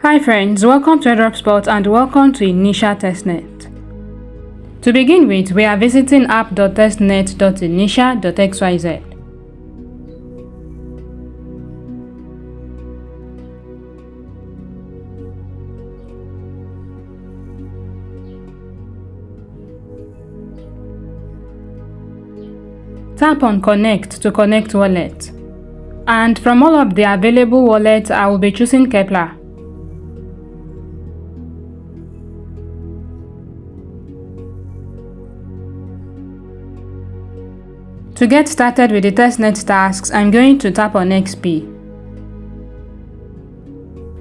Hi friends, welcome to Airdrop Spot and welcome to Initia Testnet. To begin with, we are visiting app.testnet.initia.xyz. Tap on Connect to connect wallet. And from all of the available wallets, I will be choosing Kepler. To get started with the testnet tasks, I'm going to tap on XP.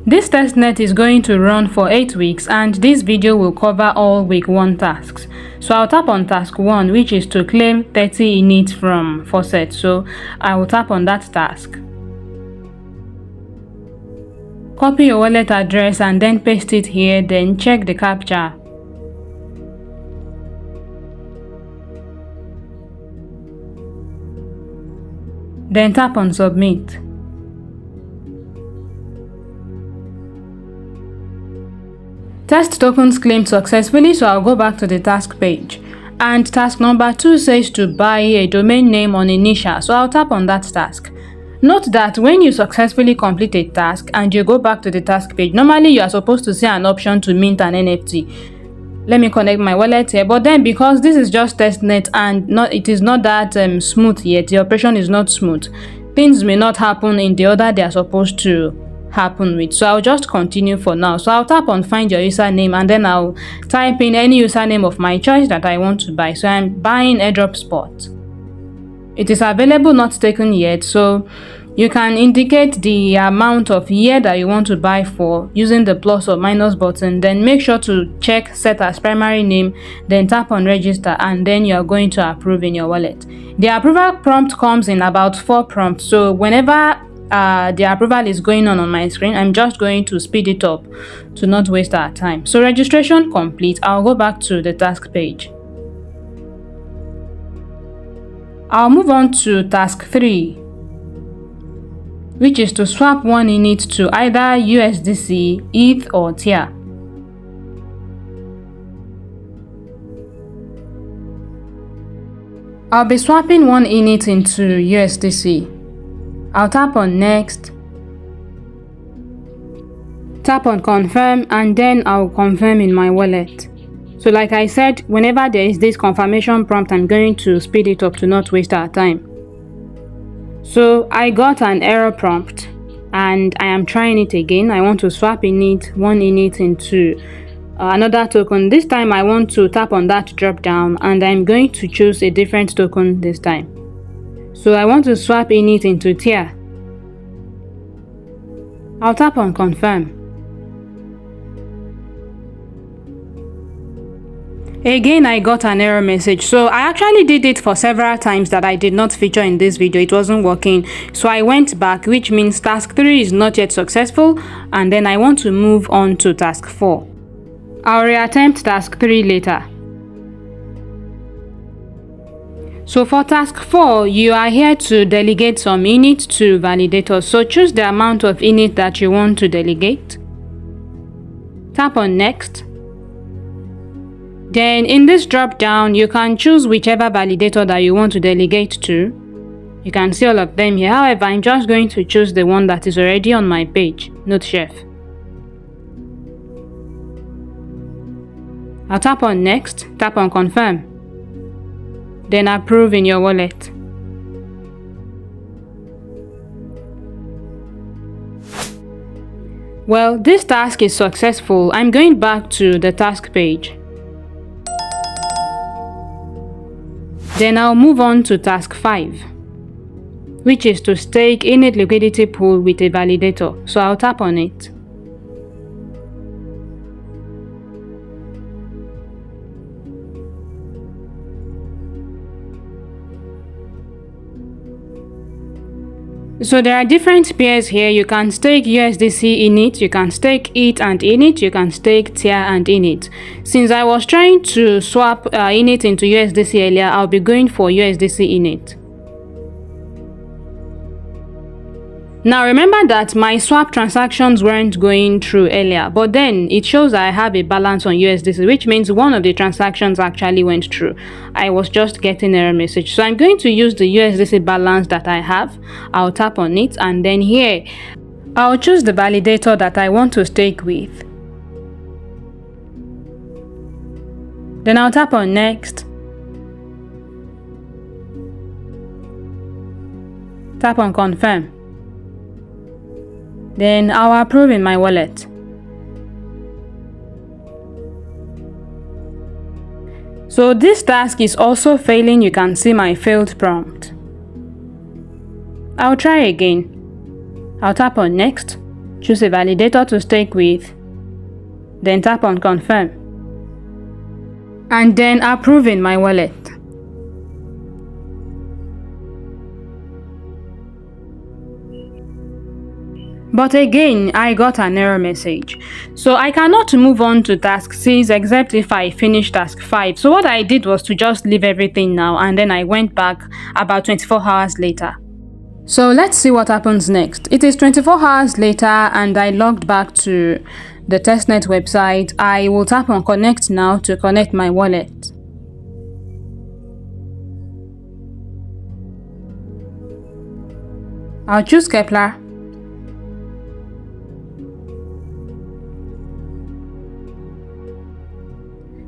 This testnet is going to run for 8 weeks and this video will cover all week 1 tasks. So I'll tap on task 1, which is to claim 30 init from faucet. So I will tap on that task. Copy your wallet address and then paste it here, then check the captcha. Then tap on Submit. Test tokens claimed successfully, so I'll go back to the task page. And task number 2 says to buy a domain name on Initia, so I'll tap on that task. Note that when you successfully complete a task and you go back to the task page, normally you are supposed to see an option to mint an NFT. Let me connect my wallet here, but then because this is just testnet and it is not that smooth yet, the operation is not smooth, things may not happen in the order they are supposed to happen with. So I'll just continue for now. So I'll tap on find your username and then I'll type in any username of my choice that I want to buy. So I'm buying Airdrop Spot. It is available, not taken yet, so you can indicate the amount of year that you want to buy for using the plus or minus button. Then make sure to check set as primary name, then tap on register, and then you are going to approve in your wallet. The approval prompt comes in about 4 prompts, so whenever the approval is going on my screen, I'm just going to speed it up to not waste our time. So registration complete. I'll go back to the task page. I'll move on to task 3, which is to swap one init to either USDC, ETH or TIA. I'll be swapping one init into USDC. I'll tap on next, tap on confirm, and then I'll confirm in my wallet. So like I said, whenever there is this confirmation prompt, I'm going to speed it up to not waste our time. So I got an error prompt and I am trying it again. I want to swap one init into another token. This time I want to tap on that drop down and I'm going to choose a different token this time. So I want to swap init into TIA. I'll tap on confirm. Again, I got an error message. So I actually did it for several times that I did not feature in this video. It wasn't working. So I went back, which means task 3 is not yet successful. And then I want to move on to task 4. I'll reattempt task 3 later. So for task 4, you are here to delegate some init to validators. So choose the amount of init that you want to delegate. Tap on next. Then in this drop down, you can choose whichever validator that you want to delegate to. You can see all of them here. However, I'm just going to choose the one that is already on my page, Node-Chef. I'll tap on next, tap on confirm. Then approve in your wallet. Well, this task is successful. I'm going back to the task page. Then I'll move on to task 5, which is to stake init liquidity pool with a validator. So I'll tap on it. So there are different pairs here. You can stake USDC init, you can stake ETH and init, you can stake TIA and init. Since I was trying to swap init into USDC earlier, I'll be going for USDC init. Now remember that my swap transactions weren't going through earlier, but then it shows I have a balance on USDC, which means one of the transactions actually went through. I was just getting an error message. So I'm going to use the USDC balance that I have. I'll tap on it, and then here I'll choose the validator that I want to stake with. Then I'll tap on next. Tap on confirm. Then I'll approve in my wallet. So this task is also failing. You can see my failed prompt. I'll try again. I'll tap on next, choose a validator to stake with, then tap on confirm, and then approve in my wallet. But again, I got an error message. So I cannot move on to task 6 except if I finish task 5. So what I did was to just leave everything now, and then I went back about 24 hours later. So let's see what happens next. It is 24 hours later and I logged back to the testnet website. I will tap on connect now to connect my wallet. I'll choose Kepler.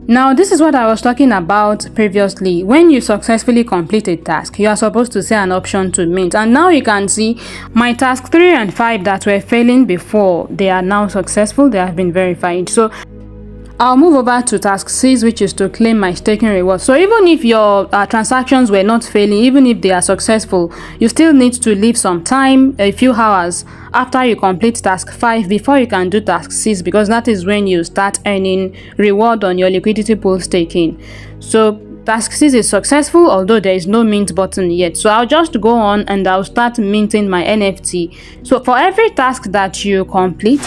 Now this is what I was talking about previously. When you successfully complete a task, you are supposed to see an option to mint, and now you can see my task 3 and 5 that were failing before, they are now successful. They have been verified. So I'll move over to task 6, which is to claim my staking reward. So even if your transactions were not failing, even if they are successful, you still need to leave some time, a few hours after you complete task 5 before you can do task 6, because that is when you start earning reward on your liquidity pool staking. So task 6 is successful, although there is no mint button yet. So I'll just go on and I'll start minting my NFT. So for every task that you complete,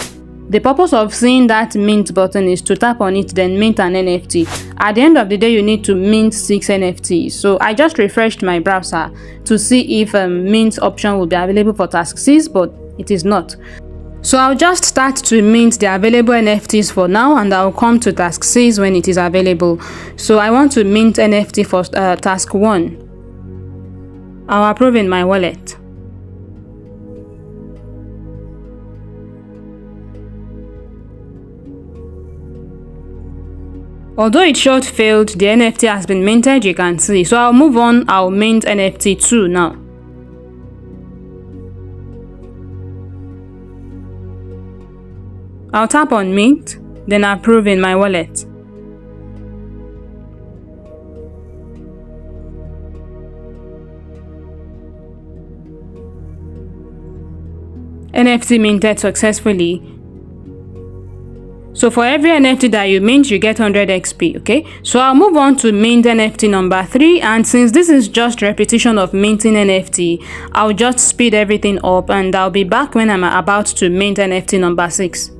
the purpose of seeing that mint button is to tap on it, then mint an NFT. At the end of the day, you need to mint 6 NFTs. So I just refreshed my browser to see if mint option will be available for task 6, but it is not. So I'll just start to mint the available NFTs for now, and I'll come to task 6 when it is available. So I want to mint NFT for task 1. I'll approve in my wallet. Although it showed failed, the NFT has been minted, you can see. So I'll move on, I'll mint NFT 2 now. I'll tap on mint, then approve in my wallet. NFT minted successfully. So for every NFT that you mint, you get 100 XP, okay? So I'll move on to mint NFT number 3, and since this is just repetition of minting NFT, I'll just speed everything up and I'll be back when I'm about to mint NFT number 6.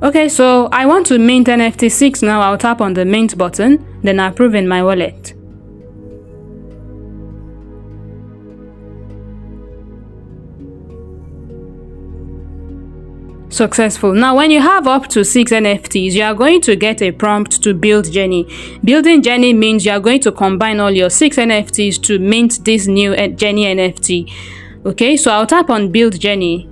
Okay, so I want to mint NFT 6 now. I'll tap on the mint button, then approve in my wallet. Successful. Now when you have up to 6 NFTs, you are going to get a prompt to build journey. Building journey means you are going to combine all your 6 NFTs to mint this new journey NFT. Okay, so I'll tap on build journey.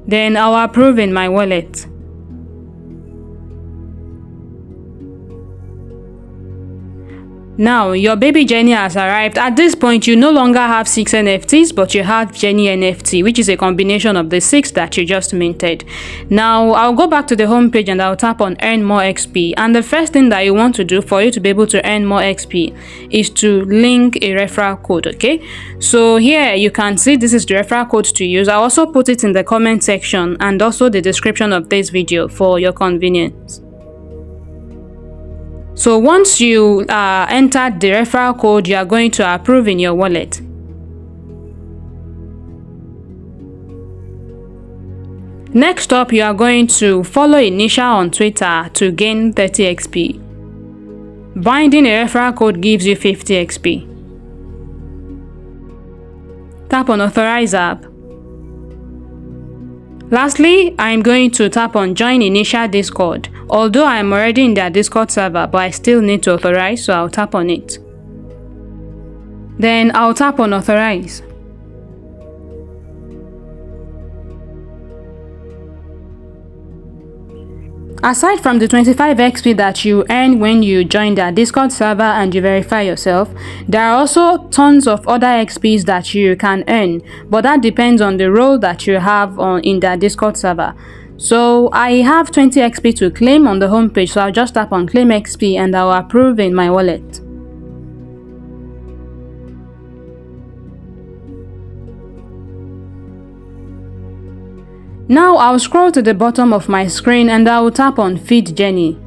Then I'll approve in my wallet. Now, your baby Jenny has arrived. At this point, you no longer have 6 NFTs, but you have Jenny NFT, which is a combination of the 6 that you just minted. Now, I'll go back to the home page and I'll tap on Earn More XP. And the first thing that you want to do for you to be able to earn more XP is to link a referral code, okay? So here you can see this is the referral code to use. I'll also put it in the comment section and also the description of this video for your convenience. So once you entered the referral code, you are going to approve in your wallet. Next up, you are going to follow Initia on Twitter to gain 30 XP. Binding a referral code gives you 50 XP. Tap on Authorize app. Lastly, I'm going to tap on Join Initia Discord. Although I am already in their Discord server, but I still need to authorize, so I'll tap on it. Then I'll tap on Authorize. Aside from the 25 XP that you earn when you join their Discord server and you verify yourself, there are also tons of other XPs that you can earn, but that depends on the role that you have in their Discord server. So I have 20 XP to claim on the homepage, so I'll just tap on Claim XP and I'll approve in my wallet. Now I'll scroll to the bottom of my screen and I'll tap on Feed Jenny.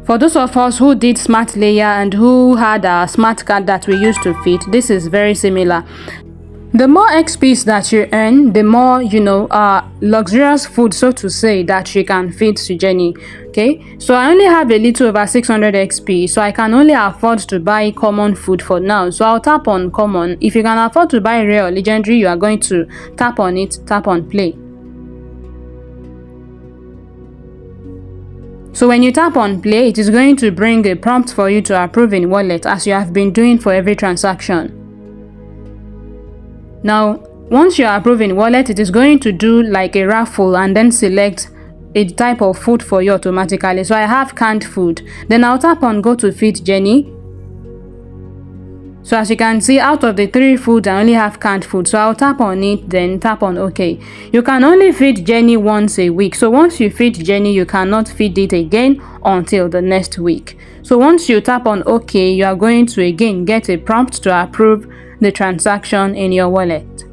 For those of us who did smart layer and who had a smart card that we used to feed, this is very similar. The more XPs that you earn, the more, luxurious food, so to say, that you can feed to Jenny. Okay, so I only have a little over 600 XP, so I can only afford to buy common food for now. So I'll tap on common. If you can afford to buy rare or legendary, you are going to tap on it, tap on play. So when you tap on play, it is going to bring a prompt for you to approve in wallet, as you have been doing for every transaction. Now, once you are approving wallet, it is going to do like a raffle and then select a type of food for you automatically. So I have canned food. Then I'll tap on Go to Feed Jenny. So as you can see, out of the 3 foods, I only have canned food. So I'll tap on it, then tap on OK. You can only feed Jenny once a week. So once you feed Jenny, you cannot feed it again until the next week. So once you tap on OK, you are going to again get a prompt to approve the transaction in your wallet.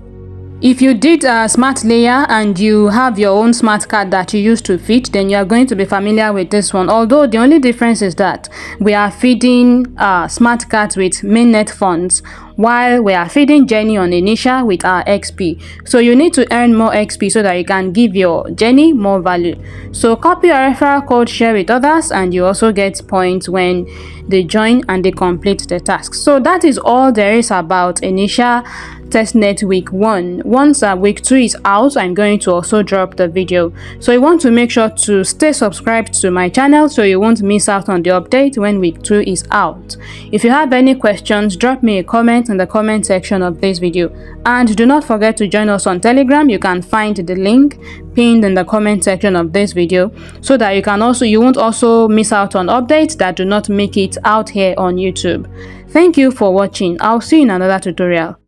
If you did a smart layer and you have your own smart card that you used to feed, then you are going to be familiar with this one. Although the only difference is that we are feeding smart cards with mainnet funds, while we are feeding Jenny on Initia with our XP. So you need to earn more XP so that you can give your Jenny more value. So copy your referral code, share with others, and you also get points when they join and they complete the task. So that is all there is about Initia Testnet week 1. Once week 2 is out, I'm going to also drop the video. So you want to make sure to stay subscribed to my channel so you won't miss out on the update when week 2 is out. If you have any questions, drop me a comment in the comment section of this video. And do not forget to join us on Telegram. You can find the link pinned in the comment section of this video, so that you won't also miss out on updates that do not make it out here on YouTube. Thank you for watching. I'll see you in another tutorial.